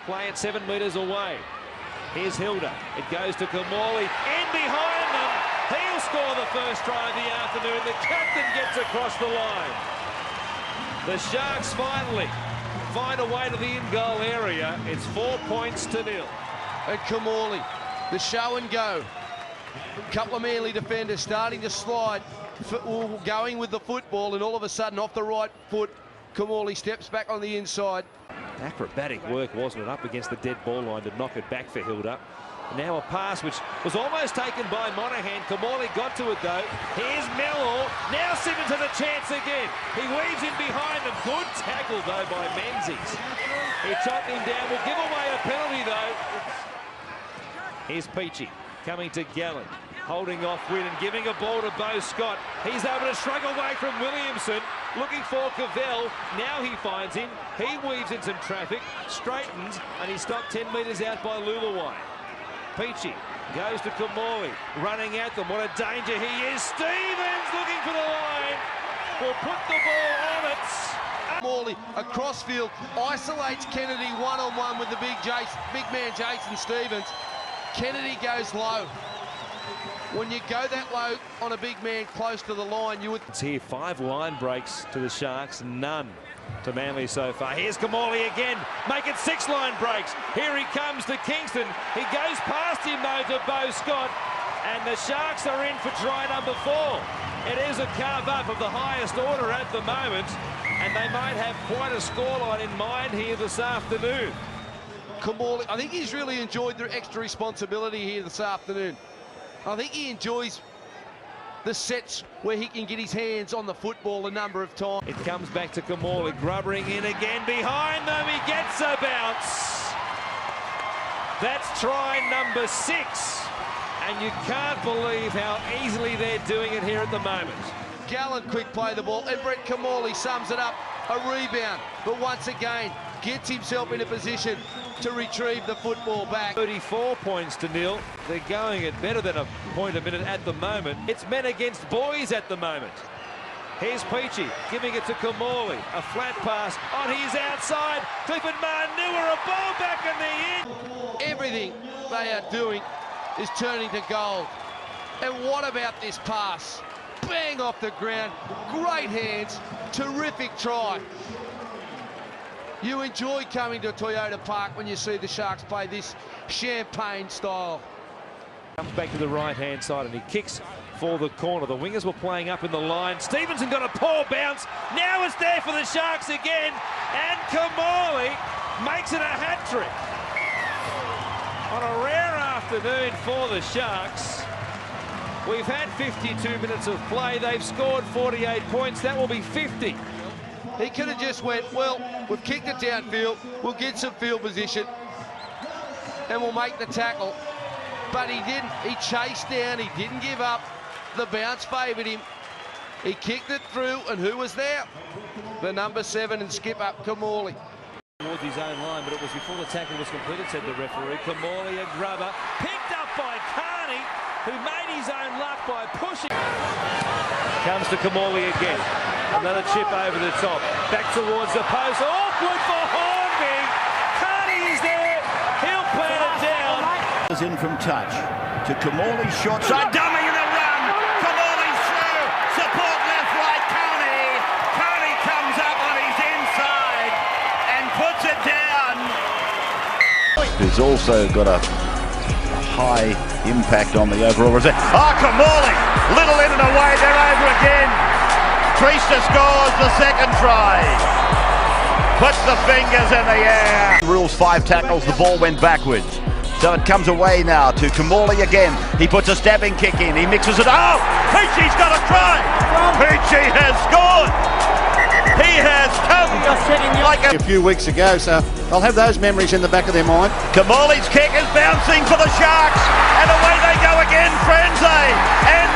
play it 7 metres away. Here's Hilda. It goes to Kimmorley. In behind them. He'll score the first try of the afternoon. The captain gets across the line. The Sharks finally find a way to the in-goal area. It's 4 points to 0. And Kimmorley, the show and go. Couple of Manly defenders starting to slide, going with the football, and all of a sudden off the right foot, Kimmorley steps back on the inside. Acrobatic work, wasn't it, up against the dead ball line to knock it back for Hilda. Now a pass which was almost taken by Monaghan. Kimmorley got to it though. Here's Mellor. Now Simmons has a chance again. He weaves in behind him. Good tackle though by Menzies. He chopped him down. Will give away a penalty though. Here's Peachy coming to Gallen. Holding off Wynn and giving a ball to Beau Scott. He's able to shrug away from Williamson. Looking for Cavell. Now he finds him. He weaves in some traffic, straightens, and he's stopped 10 metres out by Lulawai. Peachy goes to Kimmorley, running at them. What a danger he is. Stevens looking for the line. Will put the ball on it. Kimmorley across field, isolates Kennedy one-on-one with the big man Jason Stevens. Kennedy goes low. When you go that low on a big man close to the line, you would... It's here 5 line breaks to the Sharks, none to Manly so far. Here's Kimmorley again, make it 6 line breaks. Here he comes to Kingston. He goes past him though to Beau Scott, and the Sharks are in for try number 4. It is a carve up of the highest order at the moment, and they might have quite a scoreline in mind here this afternoon. Kimmorley, I think he's really enjoyed the extra responsibility here this afternoon. I think he enjoys the sets where he can get his hands on the football a number of times. It comes back to Kimmorley, grubbering in again behind them. He gets a bounce. That's try number 6. And you can't believe how easily they're doing it here at the moment. Gallen quick play the ball, and Brett Kimmorley sums it up. A rebound, but once again, gets himself in a position to retrieve the football back. 34 points to 0. They're going at better than a point a minute at the moment. It's men against boys at the moment. Here's Peachy giving it to Kimmorley. A flat pass on his outside. Clifford Manua, a ball back in the end. Everything they are doing is turning to gold. And what about this pass? Bang off the ground, great hands, terrific try. You enjoy coming to Toyota Park when you see the Sharks play this champagne style. Comes back to the right-hand side and he kicks for the corner. The wingers were playing up in the line. Stevenson got a poor bounce. Now it's there for the Sharks again. And Kimmorley makes it a hat-trick. On a rare afternoon for the Sharks. We've had 52 minutes of play. They've scored 48 points. That will be 50. He could have just went, well, we've kicked it downfield, we'll get some field position, and we'll make the tackle. But he didn't. He chased down, he didn't give up. The bounce favoured him. He kicked it through, and who was there? The number 7 and skip up, Kimmorley. Towards his own line, but it was before the tackle was completed, said the referee. Kimmorley, a grubber, picked up by Carney, who made his own luck by pushing. Comes to Kimmorley again. Another chip over the top. Back towards the post. Awkward for Hornby. Carney is there. He'll plant it down. Is in from touch to Kimmorley, short side, dummy in a run. Kimmorley through. Support left, right, Carney. Carney comes up on his inside and puts it down. He's also got a high impact on the overall result. Oh, Kimmorley, little in and away, they're over again. Priester scores the second try. Puts the fingers in the air. Rules 5 tackles, the ball went backwards. So it comes away now to Kimmorley again. He puts a stabbing kick in, he mixes it. Oh, Peachy's got a try. Peachy has scored. He has come like a few weeks ago, so they'll have those memories in the back of their mind. Kimmorley's kick is bouncing for the Sharks, and away they go again, Frenzy, and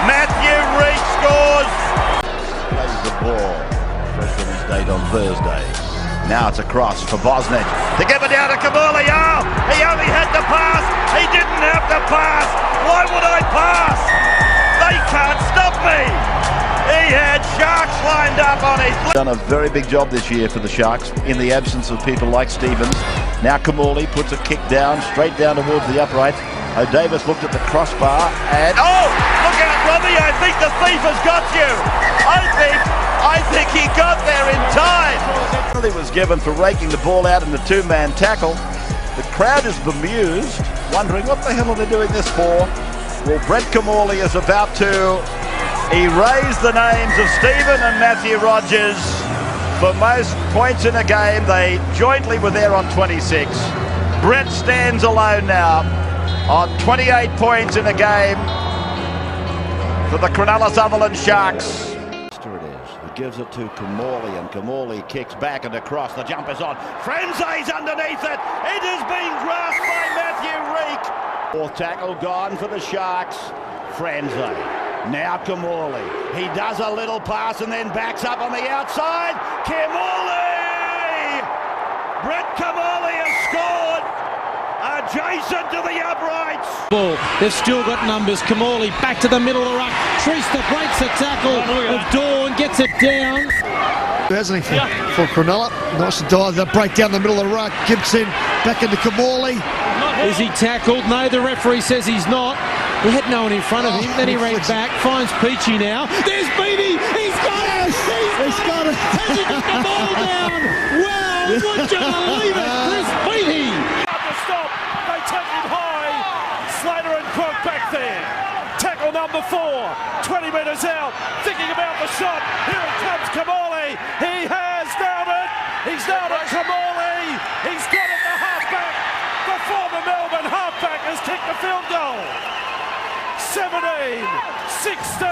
Matthew Reach scores. Plays the ball, fresh from his date on Thursday. Now it's a cross for Bosnich. To give it down to Kimmorley. Oh, he only had to pass. He didn't have to pass. Why would I pass? They can't stop me. He had Sharks lined up on his... Done a very big job this year for the Sharks in the absence of people like Stevens. Now Kimmorley puts a kick down, straight down towards the upright. O'Davis looked at the crossbar and... Oh! Look out, Robbie! I think the thief has got you! I think he got there in time! He was given for raking the ball out in the two-man tackle. The crowd is bemused, wondering what the hell are they doing this for? Well, Brett Kimmorley is about to erase the names of Stephen and Matthew Rogers for most points in a game. They jointly were there on 26. Brett stands alone now on 28 points in a game for the Cronulla-Sutherland Sharks. He gives it to Kimmorley, and Kimmorley kicks back and across. The jump is on. Frenzy's underneath it. It is being grasped by Matthew Reek. Fourth tackle gone for the Sharks. Frenzy. Now Kimmorley. He does a little pass and then backs up on the outside. Kimmorley! Brett Kimmorley has scored adjacent to the uprights. Ball. They've still got numbers. Kimmorley back to the middle of the ruck. Trista breaks the tackle of Dawn, gets it down. Hasn't he for Cronulla? Nice to dive that break down the middle of the ruck. Gibson back into Kimmorley. Is he tackled? No, the referee says he's not. He had no one in front of him. Then he ran back, finds Peachy now. There's Beattie. He's got it. He's got it. Has he got the ball down? Wow, would you believe it? Chris Beattie. Stop. They take him high. Slater and Crook back there. Tackle number 4. 20 metres out. Thinking about the shot. Here it comes, Kimmorley. He has nailed it. He's nailed it, Kimmorley. He's got it, the halfback. The former Melbourne halfback has kicked the field goal. 17, 16.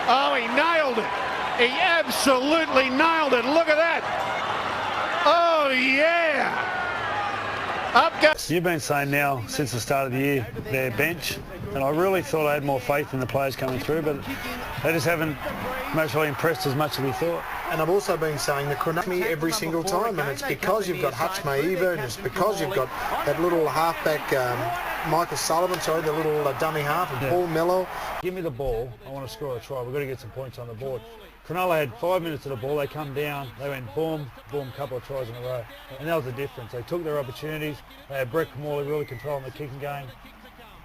Oh, he nailed it. He absolutely nailed it. Look at that. Oh, yeah. Up goes. You've been saying now since the start of the year their bench, and I really thought I had more faith in the players coming through, but they just haven't mostly impressed as much as we thought. And I've also been saying the Cronulla every single time, and it's because you've got Hutch Maiva, and it's because you've got that little halfback, Michael Sullivan, the little dummy half, and Paul Mello. Give me the ball, I want to score a try, we've got to get some points on the board. Cronulla had 5 minutes of the ball, they come down, they went boom, boom, couple of tries in a row. And that was the difference. They took their opportunities, they had Brett Kimmorley really controlling the kicking game,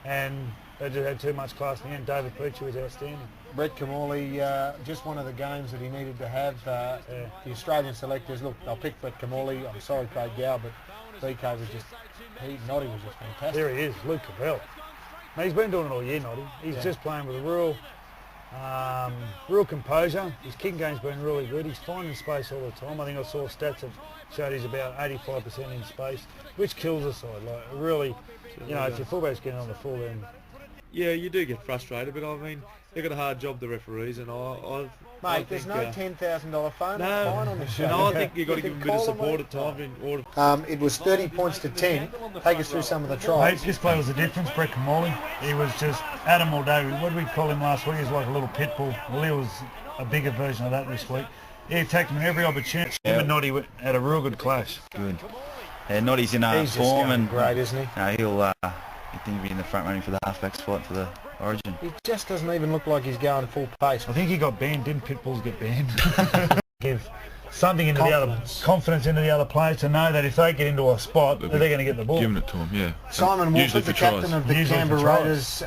and they just had too much class in the end. David Peachy was outstanding. Brett Kimmorley, just one of the games that he needed to have. The Australian selectors, look, they'll pick Brett Kimmorley. I'm sorry, Craig Gow, but BK was just, Noddy was just fantastic. There he is, Luke Cabell. Now, he's been doing it all year, Noddy. He's just playing with a real composure. His kicking game's been really good. He's finding space all the time. I think I saw stats that showed he's about 85% in space, which kills the side. Like, really, you know, if your fullback's getting on the full, then... Yeah, you do get frustrated, but I mean, they've got a hard job, the referees, and Mate, there's no $10,000 fine on this show. No, I think you've got to give them a bit of support at times. It was 30 points to 10. Take us through some of the tries. Mate, this play was the difference. Brett Kimmorley, he was just at him all day. What did we call him last week? He was like a little pit bull. Well, he was a bigger version of that this week. He attacked him in every opportunity. Him and Noddy had a real good clash. Good. Noddy's in He's form, and great, isn't he? He'll be in the front running for the halfback spot for the Origin. He just doesn't even look like he's going full pace. I think he got banned. Didn't pit bulls get banned? Give something into the other confidence into the other players to know that if they get into a spot, that they're going to get the ball. Giving it to him, yeah. Simon Wolford, the captain of the Canberra Raiders,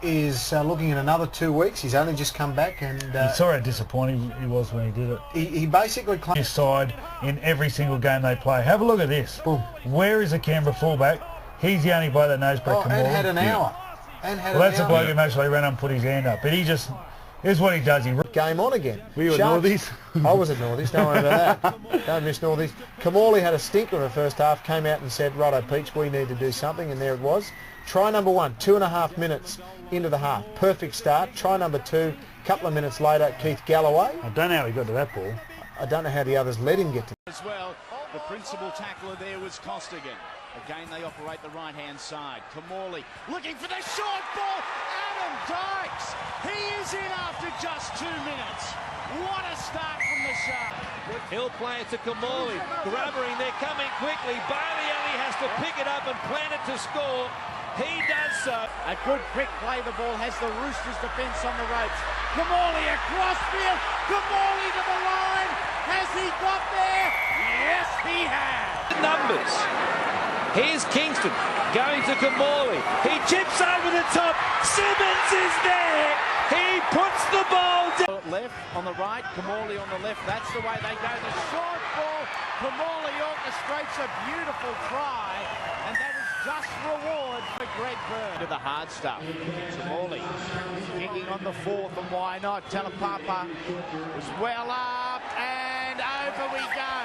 is looking at another 2 weeks. He's only just come back, and you saw how disappointed he was when he did it. He basically claimed his side in every single game they play. Have a look at this. Boom. Where is the Canberra fullback? He's the only bloke that knows Brett Kimmorley. And had an hour. Well, that's the bloke who actually ran up and put his hand up. But he just, here's what he does. He game on again. Were you at Northies? I was at Northies, don't worry about that. Don't miss Northies. Kimmorley had a stinker in the first half, came out and said, righto Peach, we need to do something, and there it was. Try number 1, 2.5 minutes into the half. Perfect start. Try number 2, couple of minutes later, Keith Galloway. I don't know how he got to that ball. I don't know how the others let him get to as well. The principal tackler there was Costigan. Again, they operate the right-hand side. Kimmorley looking for the short ball. Adam Dykes. He is in after just 2 minutes. What a start from the Sharks. He'll play it to Kimmorley. Grubbering, they're coming quickly. Bailey only has to pick it up and plant it to score. He does so. A good quick play. The ball has the Roosters defence on the ropes. Kimmorley across field. Kimmorley to the line. Has he got there? Yes, he has. Numbers. Here's Kingston going to Kimmorley. He chips over the top. Simmons is there. He puts the ball down. Left on the right, Kimmorley on the left. That's the way they go. The short ball. Kimmorley orchestrates a beautiful try, and that is just reward for Greg Bird. To the hard stuff. Kimmorley kicking on the fourth, and why not? Talapapa was well up, and over we go.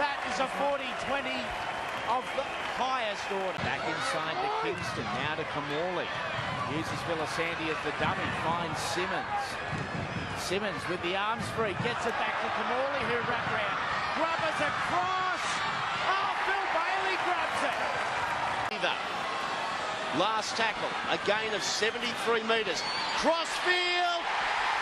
That is a 40-20 of the highest order. Back inside to Kingston, now to Kimmorley. Uses Villasanti as the dummy, finds Simmons. Simmons with the arms free, gets it back to Kimmorley, who wrap round. Grubbers across. Oh, Phil Bailey grabs it. Last tackle, a gain of 73 metres. Crossfield,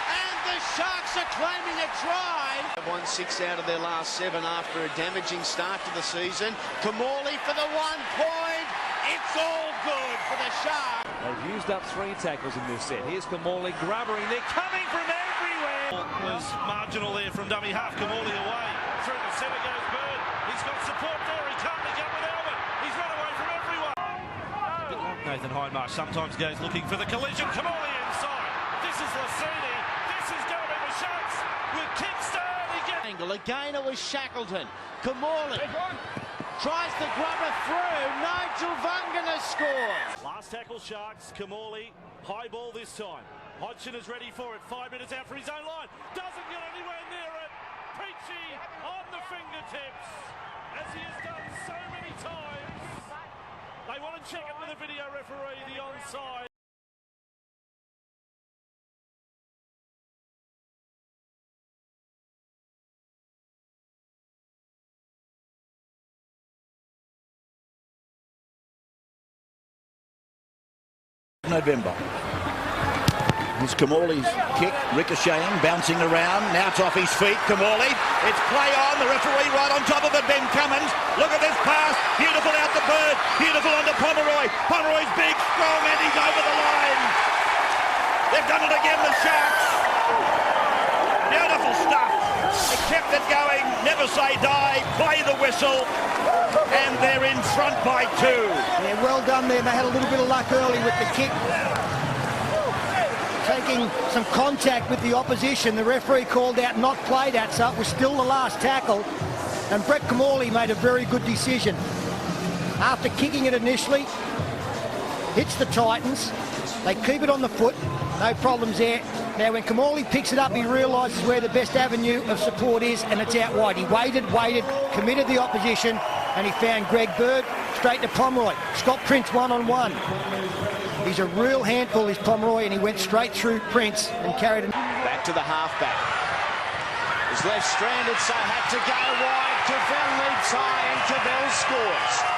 and the Sharks are claiming a try. They've won 6 out of their last 7 after a damaging start to the season. Kimmorley for the 1 point. It's all good for the Sharks. They've used up 3 tackles in this set. Here's Kimmorley grubbering. They're coming from everywhere. Was marginal there from dummy half. Kimmorley away. Through the centre goes Bird. He's got support there. He can't make up with Albert. He's run away from everyone. A bit like Nathan Hindmarsh sometimes goes looking for the collision. Kimmorley inside. This is Lassini. This is going to be the Sharks with Kingston. Again it was Shackleton. Kimmorley tries to grab it through. Nigel Vungana scores. Last tackle Sharks. Kimmorley. High ball this time. Hodgson is ready for it. 5 minutes out for his own line. Doesn't get anywhere near it. Peachy on the fingertips, as he has done so many times. They want to check it with a video referee, the onside. November. Here's Kimmorley's kick, ricocheting, bouncing around. Now it's off his feet, Kimmorley. It's play on, the referee right on top of it, Ben Cummins. Look at this pass, beautiful out the Bird, beautiful onto Pomeroy. Pomeroy's big, strong, and he's over the line. They've done it again, the Sharks. Beautiful stuff. They kept it going, never say die, play the whistle, and they're in front by 2. Yeah, well done there. They had a little bit of luck early with the kick. Taking some contact with the opposition. The referee called out not played at, so it was still the last tackle. And Brett Kimmorley made a very good decision. After kicking it initially, hits the Titans. They keep it on the foot. No problems there. Now when Kimmorley picks it up, he realises where the best avenue of support is, and it's out wide. He waited, committed the opposition, and he found Greg Bird straight to Pomeroy. Scott Prince one-on-one. He's a real handful, is Pomeroy, and he went straight through Prince and carried him. Back to the halfback. He's left stranded, so had to go wide. Cavell leads high, and Cavell scores.